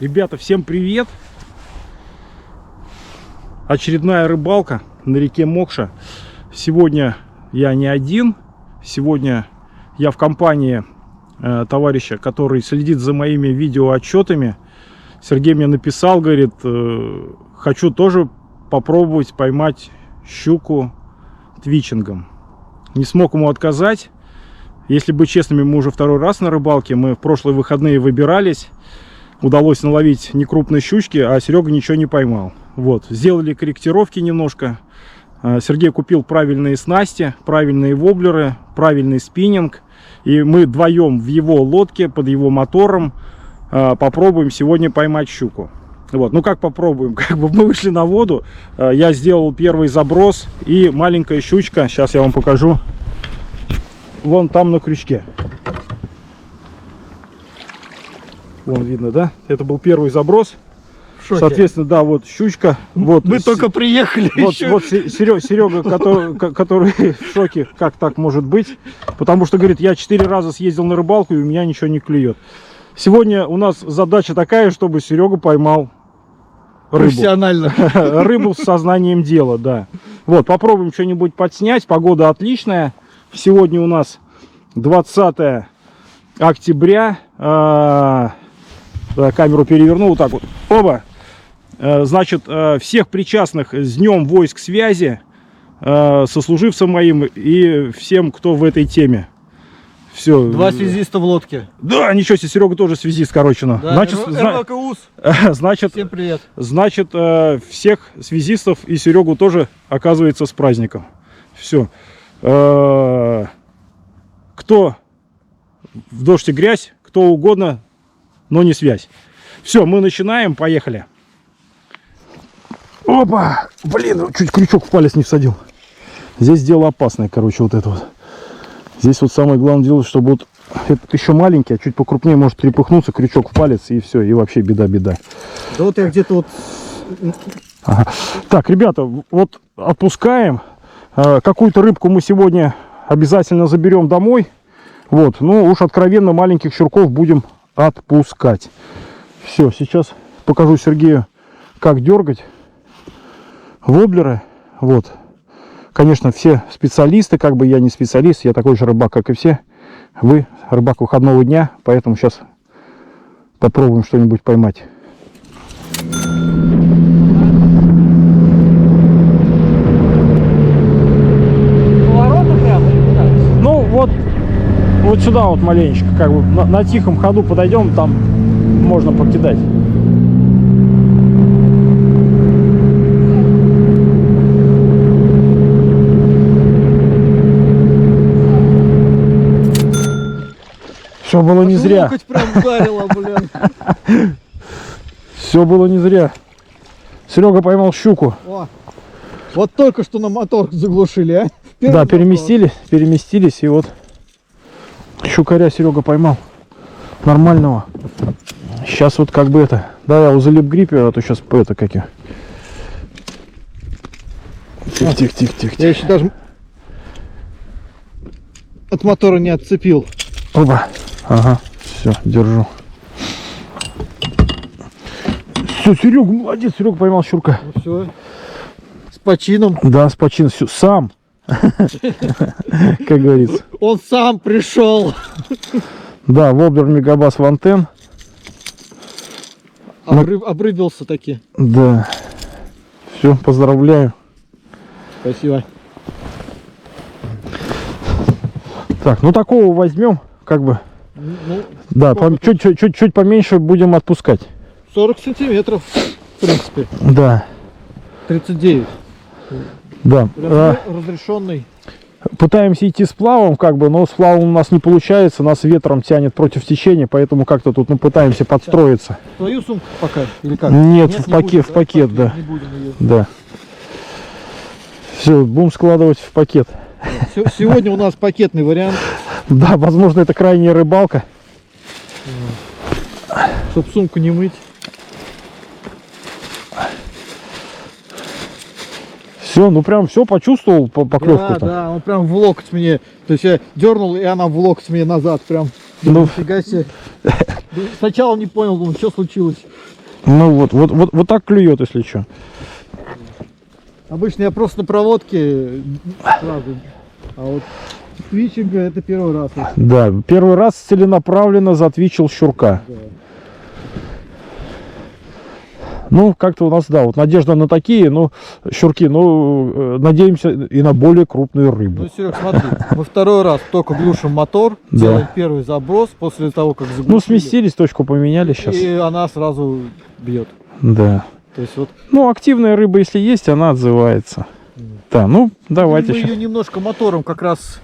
Ребята, всем привет! Очередная рыбалка на реке Мокша. Сегодня я не один. Сегодня я в компании товарища, который следит за моими видеоотчетами. Сергей мне написал, говорит, хочу тоже попробовать поймать щуку твичингом. Не смог ему отказать. Если быть честными, мы уже второй раз на рыбалке. Мы в прошлые выходные выбирались. Удалось наловить некрупные щучки, а Серега ничего не поймал. Вот, сделали корректировки немножко. Сергей купил правильные снасти, правильные воблеры, правильный спиннинг. И мы вдвоем в его лодке, под его мотором, попробуем сегодня поймать щуку. Вот, ну как попробуем? Как бы мы вышли на воду, я сделал первый заброс, и маленькая щучка, сейчас я вам покажу, вон там на крючке. Вон видно, да? Это был первый заброс. Соответственно, да, вот щучка. Вот, мы только приехали. Вот Серега, который в шоке, как так может быть. Потому что, говорит, я 4 раза съездил на рыбалку, и у меня ничего не клюет. Сегодня у нас задача такая, чтобы Серега поймал рыбу. Профессионально. Рыбу с сознанием дела, да. Вот, попробуем что-нибудь подснять. Погода отличная. Сегодня у нас 20 октября. Камеру перевернул вот так вот. Оба. Значит, всех причастных с Днем войск связи, сослуживцам моим и всем, кто в этой теме. Все. 2 связиста в лодке. Да, ничего себе, Серега тоже связист, короче. Ну. Да, Значит, всем привет. Значит, всех связистов и Серегу тоже, оказывается, с праздником. Все. Кто в дождь и грязь, кто угодно, но не связь. Все, мы начинаем, поехали. Опа! Блин, чуть крючок в палец не всадил. Здесь дело опасное, короче, вот это вот. Здесь вот самое главное дело, чтобы вот этот еще маленький, а чуть покрупнее может трепыхнуться, крючок в палец, и все, и вообще беда-беда. Да вот я где-то вот... Ага. Так, ребята, вот отпускаем. Какую-то рыбку мы сегодня обязательно заберем домой. Вот, ну уж откровенно маленьких щурков будем отпускать. Все, сейчас покажу Сергею, как дергать воблеры. Вот, конечно, все специалисты, как бы я не специалист, я такой же рыбак, как и все. Вы рыбак выходного дня, поэтому сейчас попробуем что-нибудь поймать. Ну вот сюда вот маленечко, как бы на тихом ходу подойдем, там можно покидать. Все было не зря. Прям ударило, блин. Все было не зря. Серега поймал щуку. О, вот только что на мотор заглушили, а? Да, переместились, и вот щукаря Серега поймал. Нормального. Сейчас вот как бы это. Да, я залип гриппе, а то сейчас это как я. Тихо. Я еще даже от мотора не отцепил. Опа. Ага, все, держу. Все, Серега, молодец, Серега поймал щурка. Ну все, с почином. Да, с почином, все, сам. Как говорится. Он сам пришел. Да, воблер Мегабас Вантен. Обрыбился таки. Да. Все, поздравляю. Спасибо. Так, ну такого возьмем, как бы. Ну, да, чуть поменьше будем отпускать. 40 сантиметров, в принципе. Да. 39. Да. Разрешенный. Пытаемся идти сплавом, как бы, но сплавом у нас не получается, нас ветром тянет против течения, поэтому как-то тут мы пытаемся подстроиться. Твою сумку пока или как? Нет, в пакет, да. Не будем ее. Да. Все, будем складывать в пакет. Сегодня у нас пакетный вариант. Да, возможно, это крайняя рыбалка. Чтоб сумку не мыть. Все, ну прям все почувствовал поклевку. Да, он прям в локоть мне. То есть я дернул, и она в локоть мне назад прям. Ну, нифига себе. Сначала не понял, думал, что случилось. Ну вот так клюет, если что. Обычно я просто на проводке сразу. А вот твичинга это первый раз. Да, первый раз целенаправленно затвичил щурка. Да. Ну, как-то у нас, да, вот надежда на такие, ну, щурки, ну, надеемся и на более крупную рыбу. Ну, Серег, смотри, мы второй раз только глушим мотор, Да. делаем первый заброс после того, как заглушили. Ну, сместились, точку поменяли сейчас. И она сразу бьет. Да. То есть вот Ну, активная рыба, если есть, она отзывается. Да, ну, давайте мы сейчас. ее немножко мотором как раз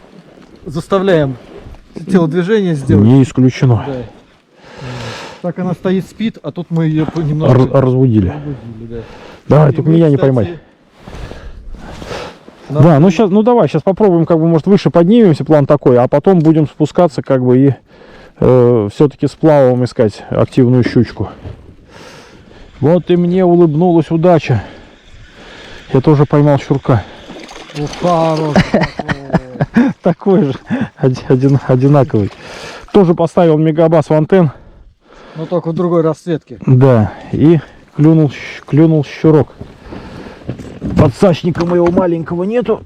заставляем телодвижение сделать. Не исключено. Да. Так она стоит, спит, а тут мы ее немножко Разбудили. разбудили, да. Давай, И только мы, меня не кстати, поймать. нам- Да, ну сейчас, ну давай, сейчас попробуем, как бы, может, выше поднимемся, план такой, а потом будем спускаться, как бы, и все-таки с плавом искать активную щучку. Вот и мне улыбнулась удача. Я тоже поймал щурка. Ух, хорош какой. Такой же, одинаковый. Тоже поставил мегабас в антенн. Но только в другой расцветке. Да, и клюнул щурок. Подсачника моего маленького нету.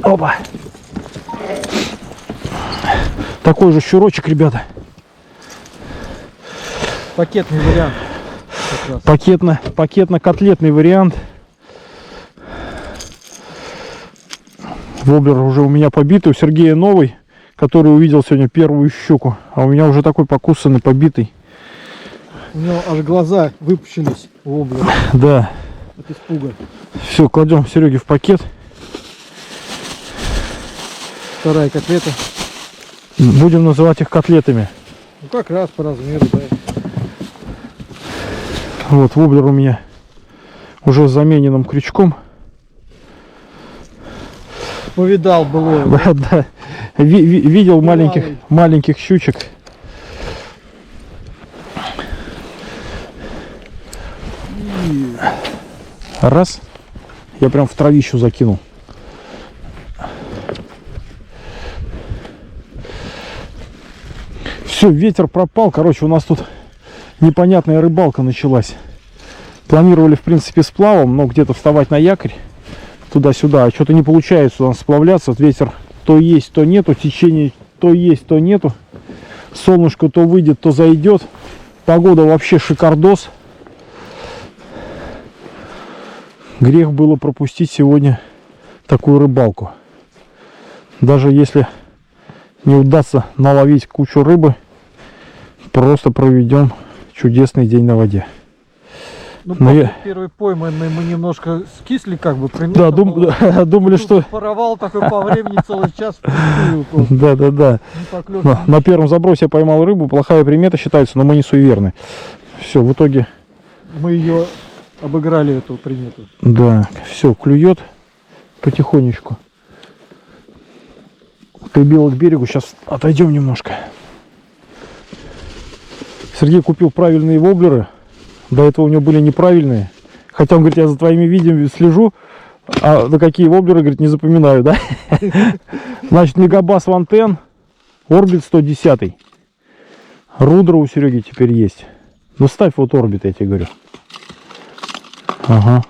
Опа. Такой же щурочек, ребята. Пакетный вариант. Как раз. Пакетно-котлетный вариант. Воблер уже у меня побитый, у Сергея новый, который увидел сегодня первую щуку. А у меня уже такой покусанный, побитый. У него аж глаза выпучились в облако Да. от испуга. Все, кладем Сереге в пакет. Вторая котлета. Будем называть их котлетами. Ну как раз по размеру, да. Вот, воблер у меня уже с замененным крючком. Повидал было. Да. Видел маленьких щучек. Раз. Я прям в травищу закинул. Все, ветер пропал. Короче, у нас тут непонятная рыбалка началась. Планировали, в принципе, сплавом, но где-то вставать на якорь туда-сюда. А что-то не получается у нас сплавляться. Ветер то есть, то нету. Течение то есть, то нету. Солнышко то выйдет, то зайдет. Погода вообще шикардос. Грех было пропустить сегодня такую рыбалку. Даже если не удастся наловить кучу рыбы, просто проведем чудесный день на воде. Ну, Но после я- первой пойманной мы немножко скисли, как бы, Да, примерно. думали, что... Порвал такой по времени целый час. впустую просто. Да. Не поклёвки. На первом забросе я поймал рыбу. Плохая примета считается, но мы не суеверны. Все, в итоге, Мы ее обыграли, эту примету. да, все, клюет потихонечку. Прибило к берегу. Сейчас отойдем немножко. Сергей купил правильные воблеры. До этого у него были неправильные. Хотя он говорит, я за твоими видео слежу. А на какие воблеры, говорит, не запоминаю, да? Значит, мегабас в антенн. Орбит 110. Рудра у Сереги теперь есть. Ну ставь вот орбит, я тебе говорю. Ага.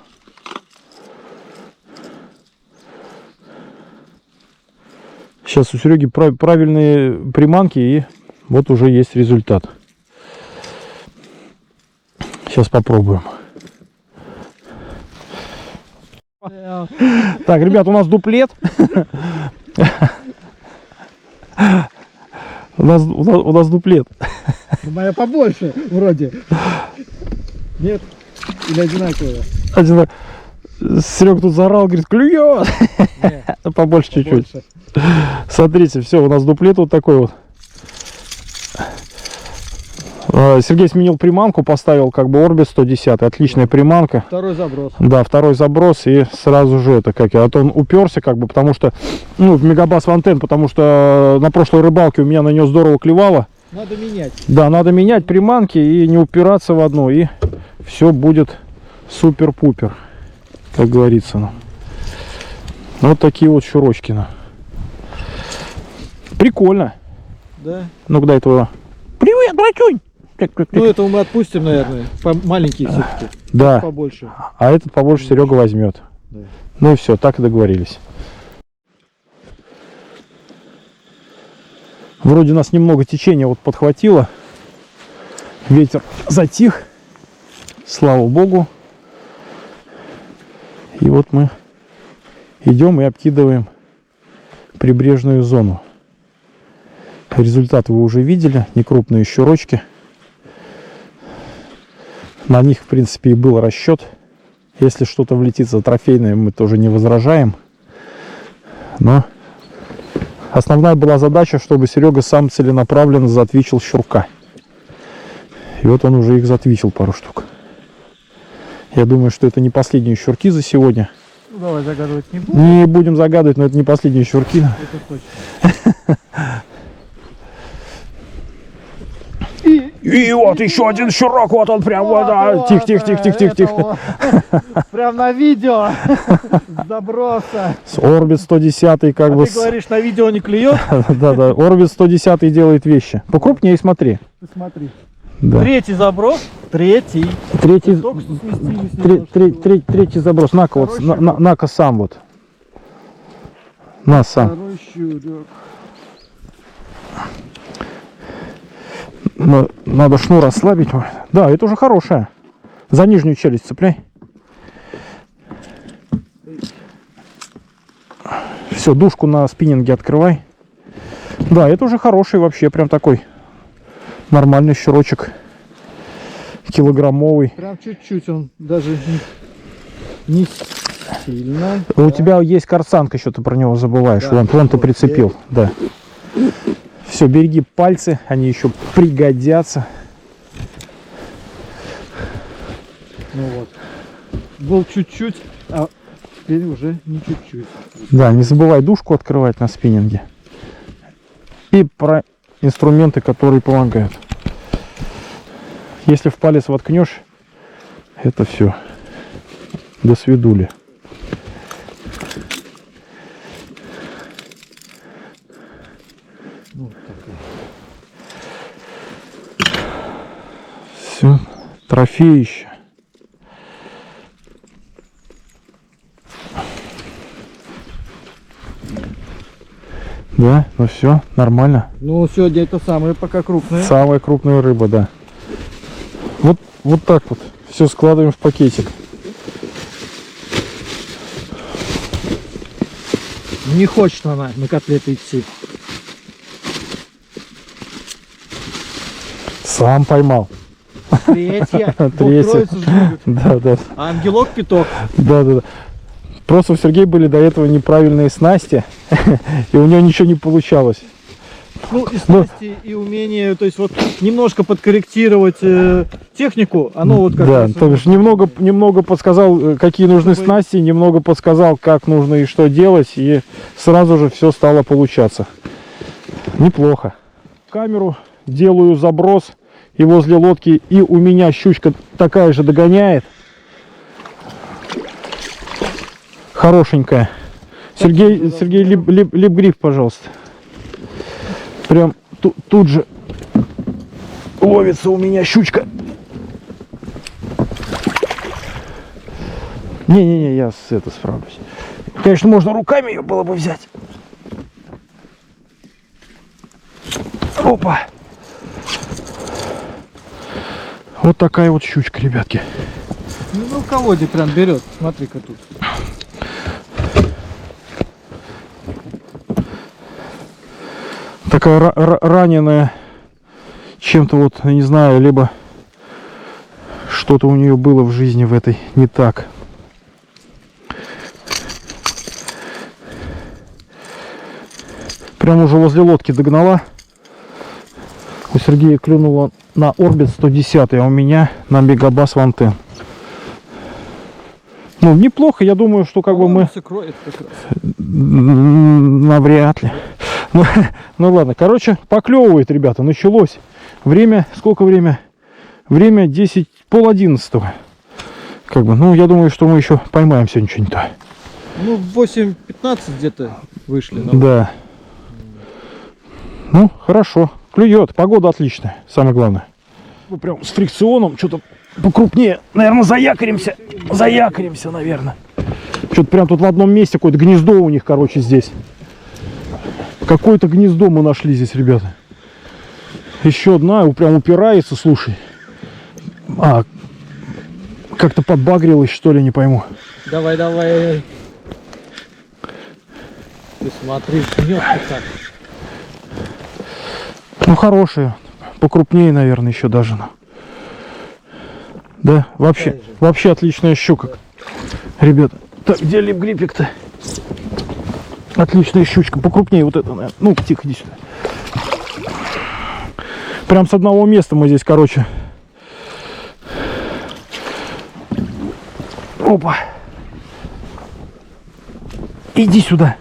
Сейчас у Сереги правильные приманки, и вот уже есть результат. Сейчас попробуем. Так, ребят, у нас дуплет. У нас дуплет. Моя побольше, вроде. Нет? Или одинаковая? Серега тут заорал, говорит, клюет. Побольше чуть-чуть. Смотрите, все, у нас дуплет вот такой вот. Сергей сменил приманку, поставил как бы орбит 110, отличная приманка. Второй заброс. Да, второй заброс, и сразу же это как, а то он уперся, как бы, потому что, ну, в мегабас в антенн, потому что на прошлой рыбалке у меня на нее здорово клевало. Надо менять. Да, надо менять приманки и не упираться в одну, и все будет супер-пупер, как говорится. Ну. Вот такие вот щурочки. Прикольно. Да? Ну-ка, дай этого. Привет! Нет, братюнь! Ну, этого мы отпустим, наверное. Маленькие все-таки. Да. Побольше. А этот побольше Серега возьмет. Да. Ну и все, так и договорились. Вроде нас немного течения вот подхватило. Ветер затих. Слава богу. И вот мы идем и обкидываем прибрежную зону. Результат вы уже видели. Некрупные щурочки. На них, в принципе, и был расчет. Если что-то влетит за трофейное, мы тоже не возражаем. Но основная была задача, чтобы Серега сам целенаправленно затвичил щурка. И вот он уже их затвичил пару штук. Я думаю, что это не последние щурки за сегодня. Ну, давай загадывать не будем. Не будем загадывать, но это не последние щурки. Это точно. И вот еще один щурок, вот он прям вот, да. Тихо. Прям на видео. Заброса. С Орбит 110 как бы... Ты говоришь, на видео не клюет? Да, Орбит 110 делает вещи. Покрупнее смотри. Ты смотри. Да. Третий заброс. Третий только что сместились немножко. Третий заброс. На-ка вот, на-ка сам вот. На сам. Второй щурек. Но надо шнур ослабить. Да, это уже хорошая. За нижнюю челюсть цепляй. Все, дужку на спиннинге открывай. Да, это уже хороший вообще, прям такой нормальный щурочек. Килограммовый. Прям чуть-чуть он даже не сильно. У тебя есть корсанка, еще ты про него забываешь. Да, вон ты вот, прицепил. Да. Все, береги пальцы, они еще пригодятся. Ну вот. Был чуть-чуть, а теперь уже не чуть-чуть. Да, не забывай дужку открывать на спиннинге. И про инструменты, которые помогают. Если в палец воткнешь, это все. До свидули. Вот такой. Все, трофеище. Да, ну все, нормально. Ну, сегодня это самая пока крупная. Самая крупная рыба, да. Вот так вот. Все складываем в пакетик. Не хочет она на котлеты идти. Сам поймал. Третья. Третья. Да. А ангелок пяток. Да. Просто у Сергея были до этого неправильные снасти, и у него ничего не получалось. Ну, и снасти, и умение, то есть вот немножко подкорректировать технику, оно вот как да, раз... то бишь немного подсказал, какие нужны снасти, немного подсказал, как нужно и что делать, и сразу же все стало получаться. Неплохо. Камеру делаю заброс, и возле лодки, и у меня щучка такая же догоняет. Хорошенькая. Сергей, лип-гриф, пожалуйста. Прям тут же ловится у меня щучка. Не, я справлюсь. Конечно, можно руками ее было бы взять. Опа! Вот такая вот щучка, ребятки. Ну, в колоде прям берет. Смотри-ка тут. Такая раненая чем-то, вот, я не знаю, либо что-то у нее было в жизни в этой не так. Прямо уже возле лодки догнала. У Сергея клюнула на Орбит 110, а у меня на Мегабас Вантен. Ну, неплохо, я думаю, что как бы мы... Кроет как раз. Навряд ли. Ну ладно, короче, поклевывает, ребята, началось. Время, сколько время? Время 10, пол-11. Как бы, ну, я думаю, что мы еще поймаем сегодня что-нибудь. Ну, в 8:15 где-то вышли. Да. Ну, хорошо. Клюет. Погода отличная. Самое главное. Мы прям с фрикционом что-то покрупнее. Наверное, заякоримся. Заякоримся, наверное. Что-то прям тут в одном месте какое-то гнездо у них, короче, здесь. Какое-то гнездо мы нашли здесь, ребята. Еще одна, прям упирается, слушай. А, как-то подбагрилась, что ли, не пойму. Давай, давай. Ты смотри, мелко так. Ну, хорошие. Покрупнее, наверное, еще даже. Да, вообще отличная щука. Ребята, так, где лип-гриппик-то? Отличная щучка, покрупнее вот это, наверное. Ну, тихо, иди сюда. Прям с одного места мы здесь, короче. Опа. Иди сюда.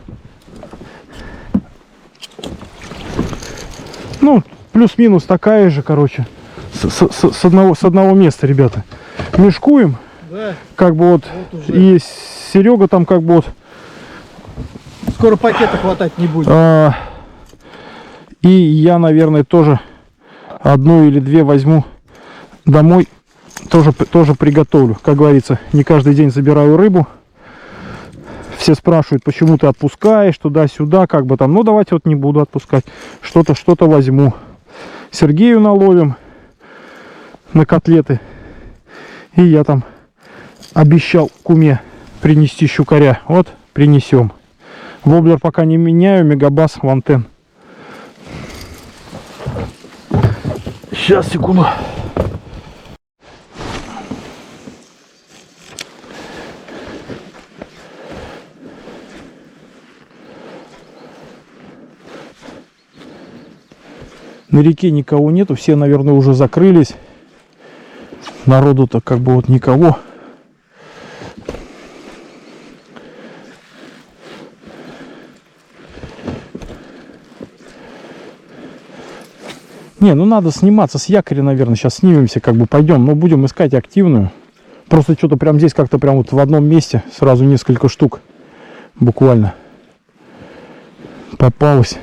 Ну, плюс-минус такая же, короче. С одного места, ребята. Мешкуем. Да. Как бы вот и Серега там как бы вот. Скоро пакета хватать не будет. И я, наверное, тоже одну или две возьму домой. Тоже приготовлю. Как говорится, не каждый день забираю рыбу. Все спрашивают, почему ты отпускаешь туда-сюда, как бы там. Ну, давайте вот не буду отпускать. Что-то возьму. Сергею наловим на котлеты. И я там обещал куме принести щукаря. Вот, принесем. Воблер пока не меняю, Мегабас Вантен. Сейчас, секунду. На реке никого нету, все, наверное, уже закрылись. Народу-то как бы вот никого. Не, ну надо сниматься с якоря, наверное. Сейчас снимемся, как бы пойдем. Но будем искать активную. Просто что-то прям здесь как-то прям вот в одном месте сразу несколько штук буквально попалось.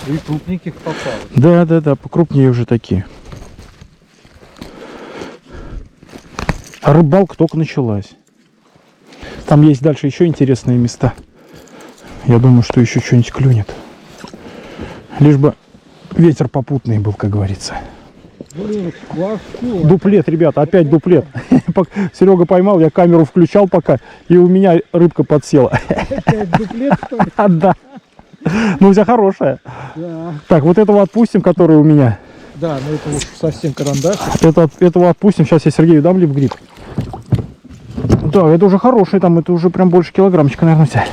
И крупненьких попалось. Да, покрупнее уже такие. А рыбалка только началась. Там есть дальше еще интересные места. Я думаю, что еще что-нибудь клюнет. Лишь бы ветер попутный был, как говорится. Дуплет, ребята, опять дуплет. Серега поймал, я камеру включал пока, и у меня рыбка подсела. Опять дуплет, что ли? Да. Ну, у тебя хорошая. Да. Так, вот этого отпустим, который у меня. Да, ну это вот совсем карандаш. Этого отпустим. Сейчас я Сергею дам лип-грип. Да, это уже хороший, там это уже прям больше килограммчика, наверное, вся.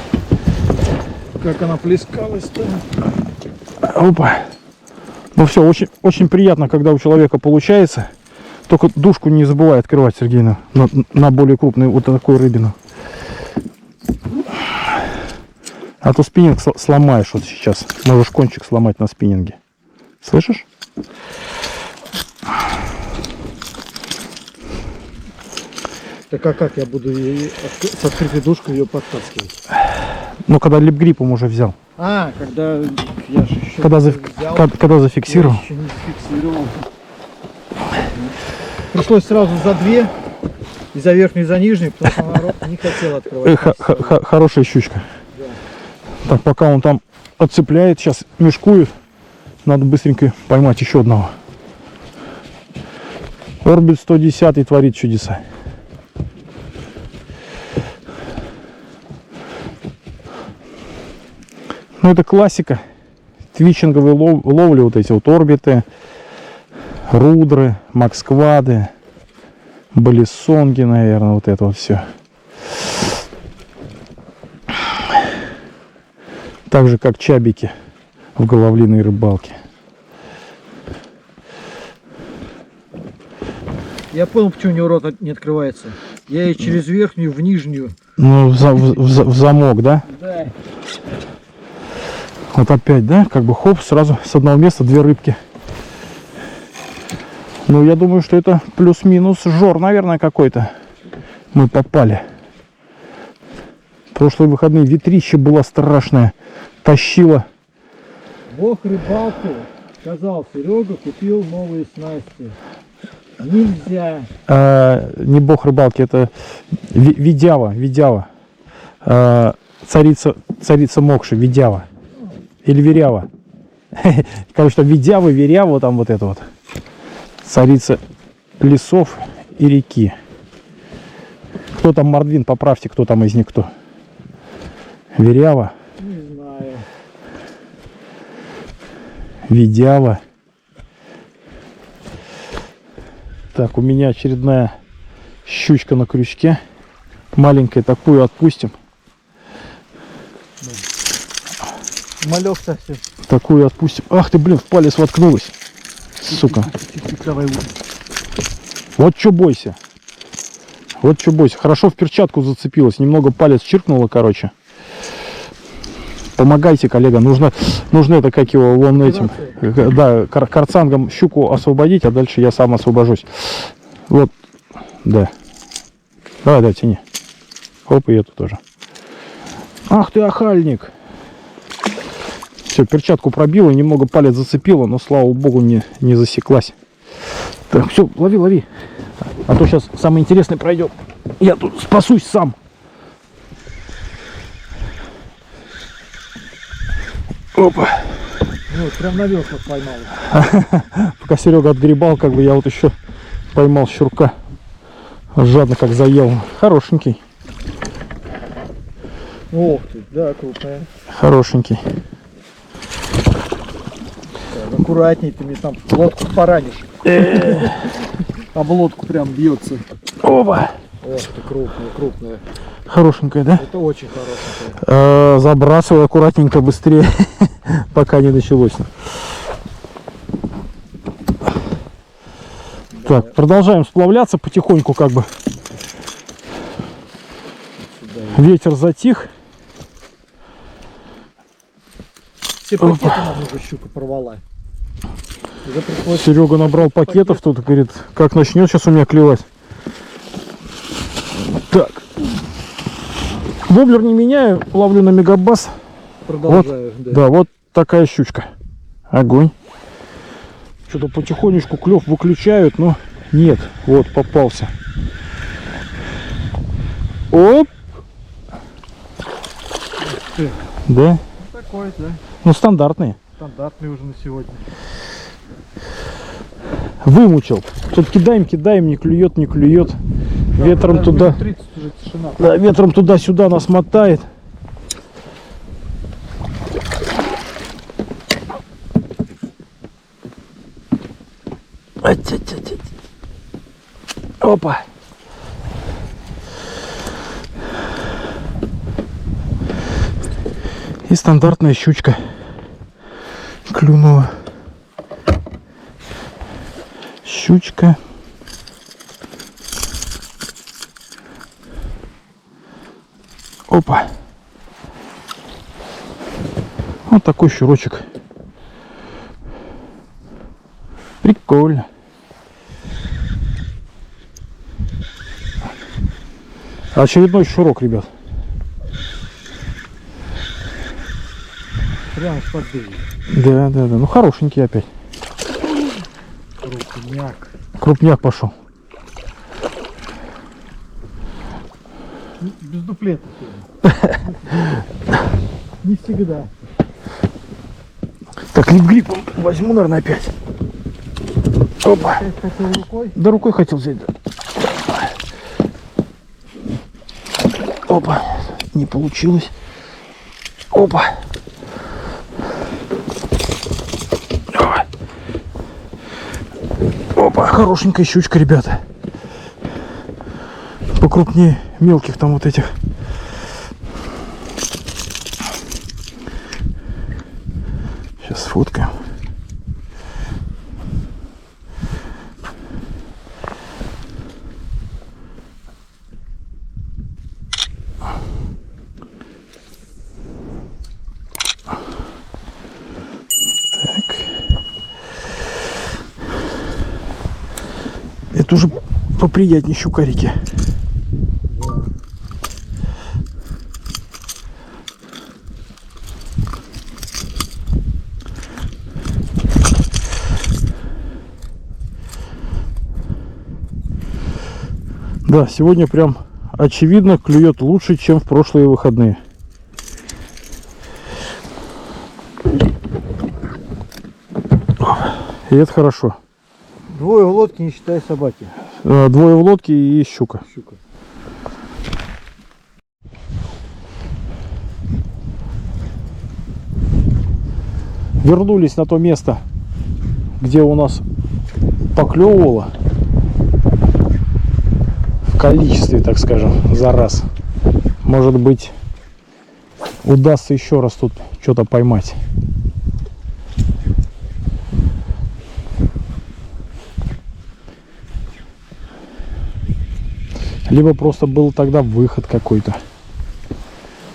Как она плескалась-то. Опа. Ну все, очень, очень приятно, когда у человека получается. Только дужку не забывай открывать, Сергей, на более крупную вот такую рыбину. А то спиннинг сломаешь вот сейчас. Можешь кончик сломать на спиннинге. Слышишь? Так а как я буду с открытой дужкой ее подтаскивать? Ну, когда лип-гриппом уже взял. А, когда я же еще Когда зафиксировал. Я еще не зафиксировал. Пришлось сразу за две. И за верхнюю, и за нижнюю, потому что народ не хотел открывать. Хорошая щучка. Да. Так, пока он там отцепляет, сейчас мешкует. Надо быстренько поймать еще одного. Орбит 110 творит чудеса. Ну, это классика. Твичинговые ловли, вот эти вот орбиты, рудры, максквады, балисонги, наверное, вот это вот все. Так же, как чабики в головлиной рыбалке. Я понял, почему у него рот не открывается. Я и через верхнюю в нижнюю. Ну, в замок, да? Да. Вот опять, да? Как бы хоп, сразу с одного места две рыбки. Ну, я думаю, что это плюс-минус жор, наверное, какой-то. Мы попали. Прошлые выходные ветрище было страшное. Тащило. Бог рыбалки сказал: Серега купил новые снасти. Нельзя. Не бог рыбалки, это Видява. Царица Мокши, Видява. Или Верява. Короче, там Видява, Верява, там вот это вот. Царица лесов и реки. Кто там Мордвин, поправьте, кто там из них кто. Верява. Не знаю. Видява. Так, у меня очередная щучка на крючке. Маленькая, такую отпустим. Малек совсем. Такую отпустим. Ах ты, блин, в палец воткнулась. Сука. Давай. Вот что бойся. Вот что бойся. Хорошо в перчатку зацепилась. Немного палец чиркнула, короче. Помогайте, коллега. Нужно это, как его, вон этим. Да, карцангом щуку освободить, а дальше я сам освобожусь. Вот. Да. Давай, тяни. Оп, и эту тоже. Ах ты, охальник. Все, перчатку пробила, немного палец зацепила, но, слава богу, не засеклась. Так, все, лови. А то сейчас самое интересное пройдет. Я тут спасусь сам. Опа. Ну, прям на веслах поймал. Пока Серега отгребал, как бы я вот еще поймал щурка. Жадно как заел. Хорошенький. Ох ты, да, крупная. Хорошенький. Так, аккуратней, ты мне там лодку поранишь. Об лодку прям бьется. Опа. Ох ты, крупная. Хорошенькая, да? Это очень хорошенькая. Забрасывай аккуратненько, быстрее, пока не началось. Так, продолжаем сплавляться потихоньку, как бы. Ветер затих. Все пакеты нам уже щука порвала. Серега набрал пакетов, тут говорит, как начнет сейчас у меня клевать. Так. Воблер не меняю, ловлю на мегабас. Продолжаю. Вот, да, вот такая щучка. Огонь. Что-то потихонечку клев выключают, но нет. Вот, попался. Оп. Да? Такой, да. Ну, стандартные. Стандартный уже на сегодня. Вымучил. Тут кидаем, не клюет. Да, Ветром туда. 30 уже тишина. Да, ветром туда-сюда нас мотает. Опа. И стандартная щучка клюнула. Щучка. Опа. Вот такой щурочек. Прикольно. Очередной шурок, ребят. Прямо с-под берега. Да. Ну хорошенький опять. Крупняк. Крупняк пошел. Без дуплета. Не всегда. Так, лип-грип возьму, наверное, опять. Опа. Опять хотел рукой. Да рукой хотел взять. Да. Опа. Не получилось. Опа. Опа. Хорошенькая щучка, ребята. Покрупнее мелких там вот этих. Сейчас сфоткаем. Так. Это уже поприятнее щукарики. Да, сегодня прям очевидно клюет лучше, чем в прошлые выходные. И это хорошо. Двое в лодке, не считая собаки. Двое в лодке и щука. Щука. Вернулись на то место, где у нас поклевывало. В количестве, так скажем, за раз. Может быть, удастся еще раз тут что-то поймать. Либо просто был тогда выход какой-то.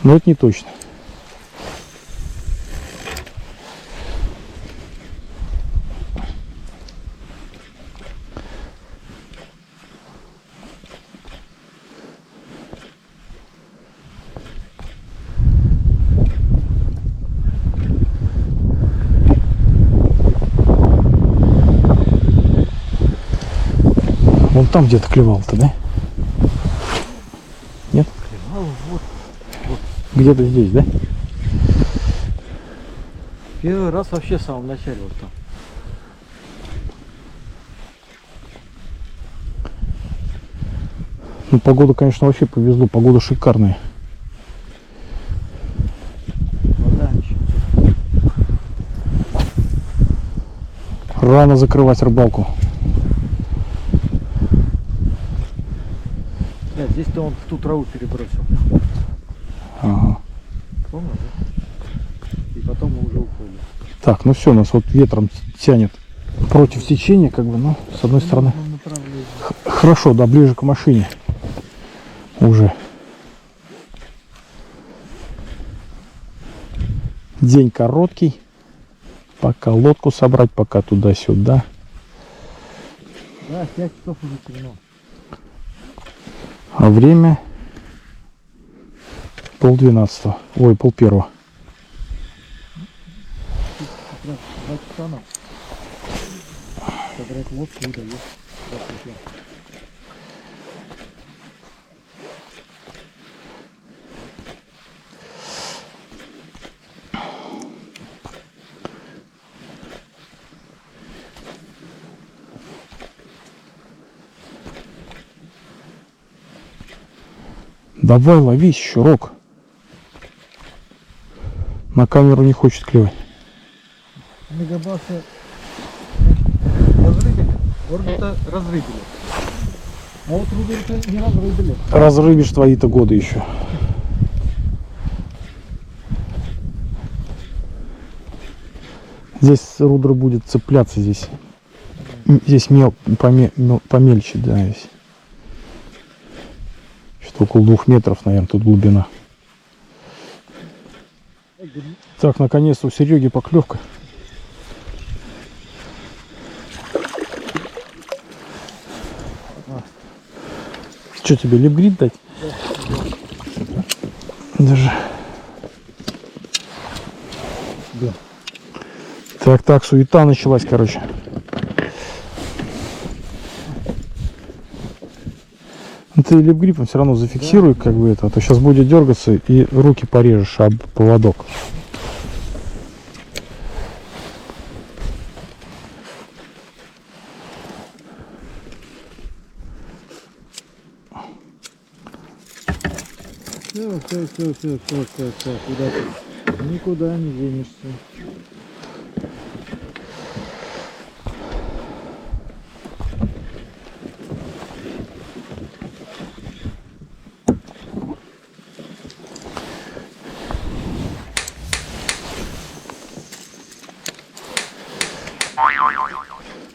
Но это не точно. Вон там где-то клевал-то, да? Нет? Клевал, вот. Где-то здесь, да? Первый раз вообще в самом начале вот там. Ну, погода, конечно, вообще повезло. Погода шикарная. Вода еще. Рано закрывать рыбалку. Нет, здесь-то он в ту траву перебросил. Ага. Помнишь, да? И потом мы уже уходим. Так, ну все, нас вот ветром тянет против течения, как бы, ну, с одной стороны. Хорошо, да, ближе к машине. Уже. День короткий. Пока лодку собрать, пока туда-сюда. Да, 5 часов уже темно. А время 11:30. Ой, 11:30. Как раз 2 часа нам. Собрать лодку и доехать. Давай, лови, щурок. На камеру не хочет клевать. Мегабасы разрыбили, орбита разрыбили. А вот руберы не разрыбили. Разрыбишь твои-то годы еще. Здесь рудер будет цепляться здесь. Здесь помельче, да, здесь. Что-то около 2 метров, наверное, тут глубина. Так, наконец-то у Сереги поклевка. Что тебе, липгрид дать? Даже. Да. Так, суета началась, короче. Ну, ты липгрипом все равно зафиксируй, как бы это, а то сейчас будет дергаться и руки порежешь об поводок. Все, куда ты? Никуда не денешься.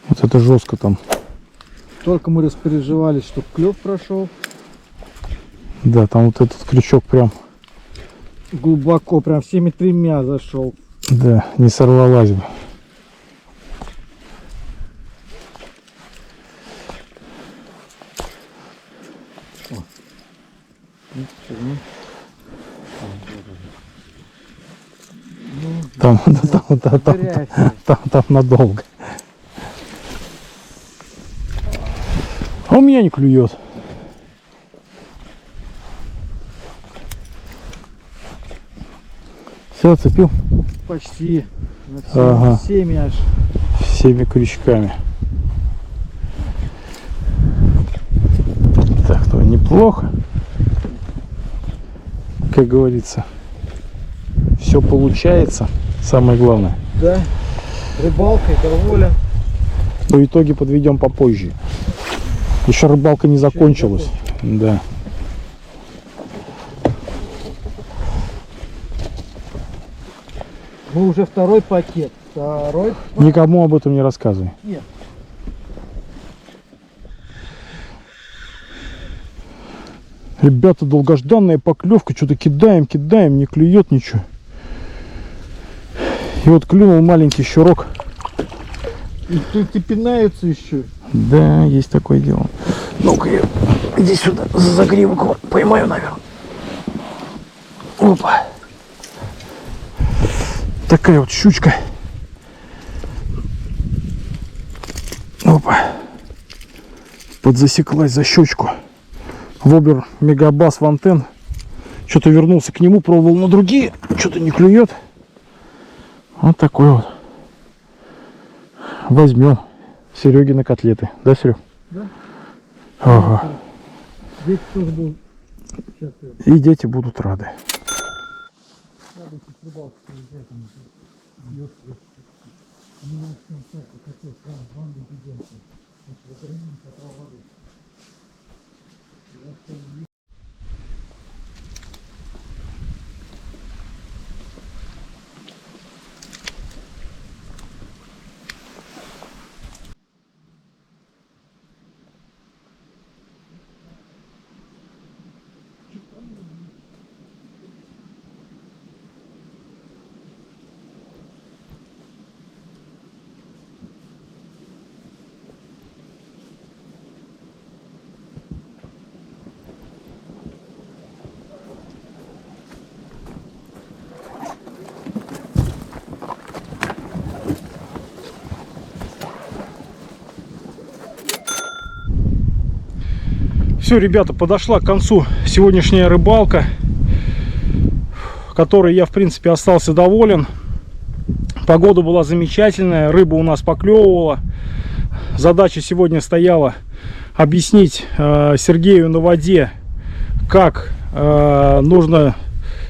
Вот это жестко там. Только мы распереживались, чтобы клев прошел. Да, там вот этот крючок прям, Глубоко, прям всеми 3 зашел. да, не сорвалась бы. Там надолго. А у меня не клюет. Все, цепил? Почти. Ага. Всеми аж. Всеми крючками. Так, то неплохо. Как говорится, все получается. Самое главное. Да. Рыбалкой доволен. Но итоги подведем попозже. Еще рыбалка не закончилась. Да. Мы уже второй пакет. Второй. Никому об этом не рассказывай. Нет. Ребята, долгожданная поклевка. Что-то кидаем, не клюет ничего. И вот клюнул маленький щурок. И тут и пинаются еще. Да, есть такое дело. Ну-ка, я иди сюда, за загривок поймаю, наверное. Опа. Такая вот щучка. Опа. Подзасеклась за щучку. Вобер Мегабас Вантен. Что-то вернулся к нему, пробовал на другие. Что-то не клюет. Вот такой вот. Возьмем Серегины котлеты. Да, Серег? Да. Ага. Здесь тоже был. И дети будут рады. Все, ребята, подошла к концу сегодняшняя рыбалка, которой я, в принципе, остался доволен. Погода была замечательная, рыба у нас поклевывала. Задача сегодня стояла объяснить Сергею на воде, как нужно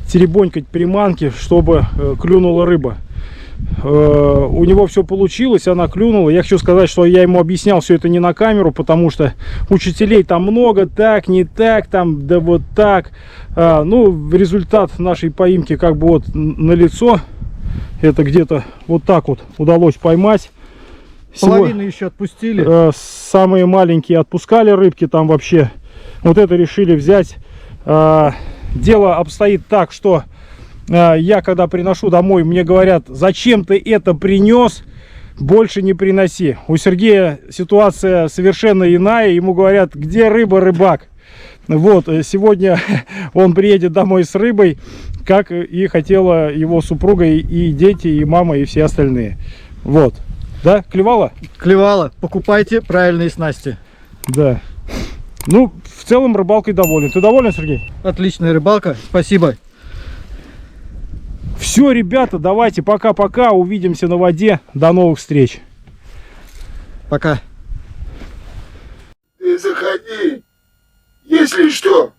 теребонькать приманки, чтобы клюнула рыба. У него все получилось, она клюнула. Я хочу сказать, что я ему объяснял все это не на камеру, потому что учителей там много, так, не так, там, да вот так. Ну, результат нашей поимки как бы вот налицо. Это где-то вот так вот удалось поймать. Половину еще отпустили. Самые маленькие отпускали рыбки там вообще. Вот это решили взять. Дело обстоит так, что я когда приношу домой, мне говорят: зачем ты это принес, больше не приноси. У Сергея ситуация совершенно иная. Ему говорят: где рыба, рыбак? Вот, сегодня он приедет домой с рыбой, как и хотела его супруга, и дети, и мама, и все остальные. Вот. Да, клевало? Клевало. Покупайте правильные снасти. Да. Ну, в целом рыбалкой доволен. Ты доволен, Сергей? Отличная рыбалка. Спасибо. Все, ребята, давайте пока-пока. Увидимся на воде. До новых встреч. Пока. Ты заходи. Если что,